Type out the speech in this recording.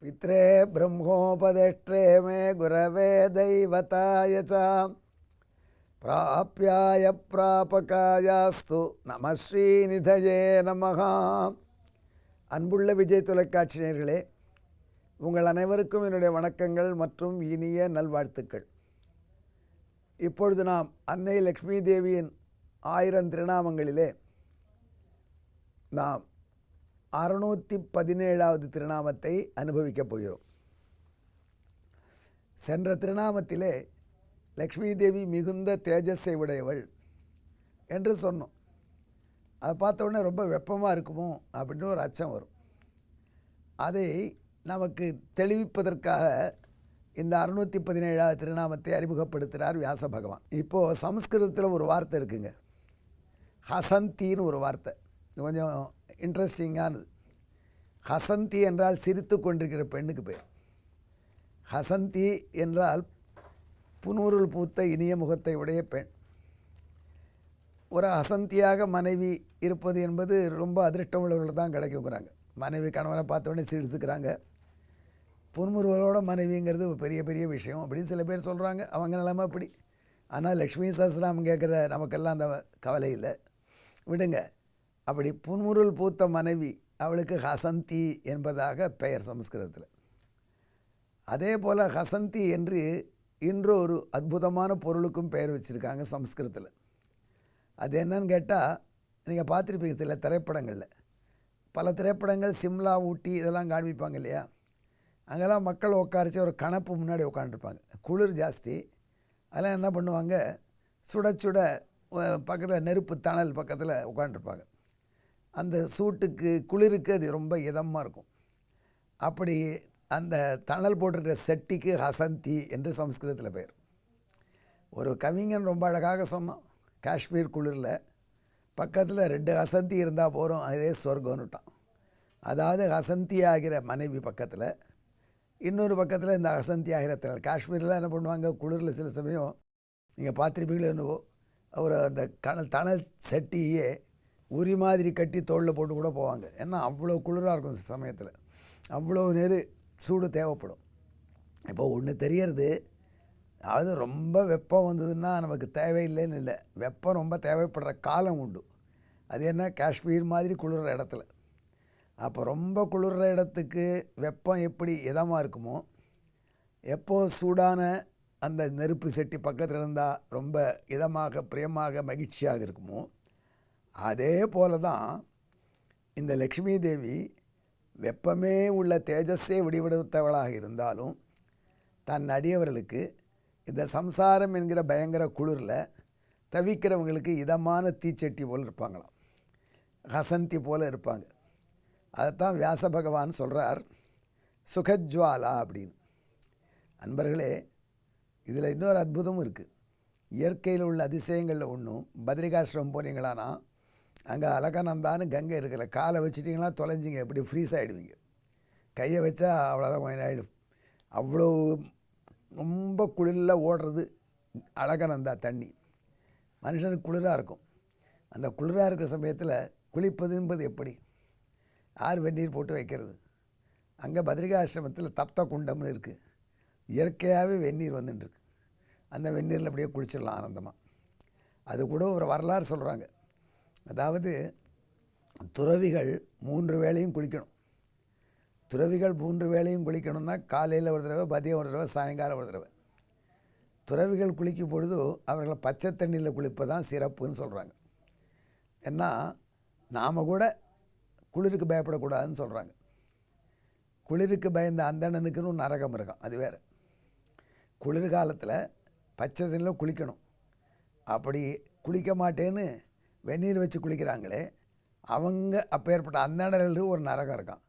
पित्रे ब्रह्मोपदेष्ट्रे मे गुरवे दैवताय च प्राप्याय प्रापकायास्तु நம ஸ்ரீநிதயே நமஹ. அன்புள்ள விஜய் தொலைக்காட்சி நேயர்களே, உங்கள் அனைவருக்கும் என்னுடைய வணக்கங்கள் மற்றும் இனிய நல்வாழ்த்துக்கள். இப்பொழுது நாம் அன்னை லக்ஷ்மி தேவியின் 1000 திருநாமங்களிலே நாம் 617வது திருநாமத்தை அனுபவிக்கப் போகிறோம். சென்ற திருநாமத்திலே லக்ஷ்மி தேவி மிகுந்த தேஜஸை உடையவள் என்று சொன்னோம். அதை பார்த்த உடனே ரொம்ப வெப்பமாக இருக்குமோ அப்படின்னு ஒரு அச்சம் வரும். அதை நமக்கு தெளிவிப்பதற்காக இந்த 617வது திருநாமத்தை அறிமுகப்படுத்துகிறார் வியாச பகவான். இப்போது சமஸ்கிருதத்தில் ஒரு வார்த்தை இருக்குங்க, ஹசந்தின்னு ஒரு வார்த்தை. இது கொஞ்சம் இன்ட்ரெஸ்டிங்கானது. ஹசந்தி என்றால் சிரித்து கொண்டிருக்கிற பெண்ணுக்கு பேர். ஹசந்தி என்றால் புன்முருள் பூத்த இனிய முகத்தை உடைய பெண். ஒரு ஹசந்தியாக மனைவி இருப்பது என்பது ரொம்ப அதிர்ஷ்டம் உள்ளவர்கள் தான் கிடைக்குங்கிறாங்க. மனைவி கணவனை பார்த்தோன்னே சிரிச்சுக்கிறாங்க. புன்முருவலோட மனைவிங்கிறது பெரிய பெரிய விஷயம் அப்படின்னு சில பேர் சொல்கிறாங்க. அவங்க நிலைமை அப்படி. ஆனால் லக்ஷ்மி சஹஸ்ரநாமம் கேட்குற நமக்கெல்லாம் அந்த கவலை இல்லை, விடுங்க. அப்படி புன்முருள் பூத்த மனைவி, அவளுக்கு ஹசந்தி என்பதாக பெயர் சமஸ்கிருதத்தில். அதே போல் ஹசந்தி என்று இன்று ஒரு அற்புதமான பொருளுக்கும் பெயர் வச்சுருக்காங்க சமஸ்கிருதத்தில். அது என்னன்னு கேட்டால், நீங்கள் பார்த்துருப்பீங்க சில திரைப்படங்களில். பல திரைப்படங்கள் சிம்லா, ஊட்டி இதெல்லாம் காண்பிப்பாங்க இல்லையா? அங்கெல்லாம் மக்கள் உட்காரிச்சு ஒரு கணப்பு முன்னாடி உட்காந்துருப்பாங்க. குளிர் ஜாஸ்தி. அதெல்லாம் என்ன பண்ணுவாங்க, சுட சுட பக்கத்தில் நெருப்பு தணல் பக்கத்தில் உட்காந்துருப்பாங்க. அந்த சூட்டுக்கு குளிருக்கு அது ரொம்ப இதமாக இருக்கும். அப்படி அந்த தணல் போட்டிருக்கிற செட்டிக்கு ஹசந்தி என்று சமஸ்கிருதத்தில் பெயர். ஒரு கவிஞன் ரொம்ப அழகாக சொன்னான், காஷ்மீர் குளிரில் பக்கத்தில் 2 ஹசந்தி இருந்தால் போகிறோம், அதே சொர்க்கம்னுட்டான். அதாவது ஹசந்தி ஆகிற மனைவி பக்கத்தில், இன்னொரு பக்கத்தில் இந்த ஹசந்தி ஆகிற தணல். காஷ்மீரில் என்ன பண்ணுவாங்க, குளிரில் சில சமயம் நீங்கள் பார்த்துருப்பீங்களோ என்னவோ, அவர் அந்த தணல் செட்டியே உரி மாதிரி கட்டி தோளில் போட்டு கூட போவாங்க. ஏன்னா அவ்வளோ குளிராக இருக்கும் சமயத்தில், அவ்வளோ சூடு தேவைப்படும். இப்போ ஒன்று தெரியறது, அதாவது ரொம்ப வெப்பம் வந்ததுன்னா நமக்கு தேவையில்லைன்னு இல்லை, வெப்பம் ரொம்ப தேவைப்படுற காலம் உண்டு. அது என்ன, காஷ்மீர் மாதிரி குளிர்ற இடத்துல. அப்போ ரொம்ப குளிர்ற இடத்துக்கு வெப்பம் எப்படி இதமாக இருக்குமோ, எப்போது சூடான அந்த நெருப்பு செட்டி பக்கத்தில் இருந்தால் ரொம்ப இதமாக பிரியமாக மகிழ்ச்சியாக இருக்குமோ, அதே போல தான் இந்த லக்ஷ்மி தேவி வெப்பமே உள்ள தேஜஸே விடிவெடுத்தவளாக இருந்தாலும் தன் அடியவர்களுக்கு இந்த சம்சாரம் என்கிற பயங்கர குளிரில் தவிக்கிறவங்களுக்கு இதமான தீச்சட்டி போல் இருப்பாங்களாம், ஹசந்தி போல் இருப்பாங்க. அதைத்தான் வியாச பகவான் சொல்கிறார், சுகஜ்வாலா அப்படின்னு. அன்பர்களே, இதில் இன்னொரு அற்புதமும் இருக்குது. இயற்கையில் உள்ள அதிசயங்களில் ஒன்றும், பத்ரிகாசிரமம் போனீங்களான்னா அங்கே அலகநந்தான்னு கங்கை இருக்கிற, காலை வச்சுட்டிங்களா தொலைஞ்சிங்க, எப்படி ஃப்ரீஸ் ஆகிடுவீங்க. கையை வச்சா அவ்வளோதான், கொஞ்சம் ஆகிடும். அவ்வளோ ரொம்ப குளிரில் ஓடுறது அலகநந்தா தண்ணி. மனுஷனுக்கு குளிராக இருக்கும். அந்த குளிராக இருக்கிற சமயத்தில் குளிப்பது என்பது எப்படி, யார் வெந்நீர் போட்டு வைக்கிறது? அங்கே பத்ரிகாசிரமத்தில் தப்த குண்டம்னு இருக்குது. இயற்கையாகவே வெந்நீர் வந்துட்டுருக்கு. அந்த வெந்நீரில் அப்படியே குளிச்சிடலாம் ஆனந்தமாக. அது கூட ஒரு வரலாறு சொல்கிறாங்க. அதாவது துறவிகள் 3 வேளையும் குளிக்கணும். துறவிகள் 3 வேளையும் குளிக்கணும்னா காலையில் ஒரு தடவை, மதியம் ஒரு தடவை, சாயங்காலம் ஒரு தடவை. துறவிகள் குளிக்கும் பொழுது அவர்களை பச்சை தண்ணியில் குளிப்பதான் சிறப்புன்னு சொல்கிறாங்க. ஏன்னா நாம் கூட குளிருக்கு பயப்படக்கூடாதுன்னு சொல்கிறாங்க. குளிருக்கு பயந்த அந்தணனுக்குன்னு நரகம் இருக்கும், அது வேறு. குளிர்காலத்தில் பச்சை தண்ணியில் குளிக்கணும். அப்படி குளிக்க மாட்டேன்னு வெந்நீர் வச்சு குளிக்கிறாங்களே, அவங்க அப்போ ஏற்பட்ட அந்தணர்களுக்கு ஒரு நரகம் இருக்கான்.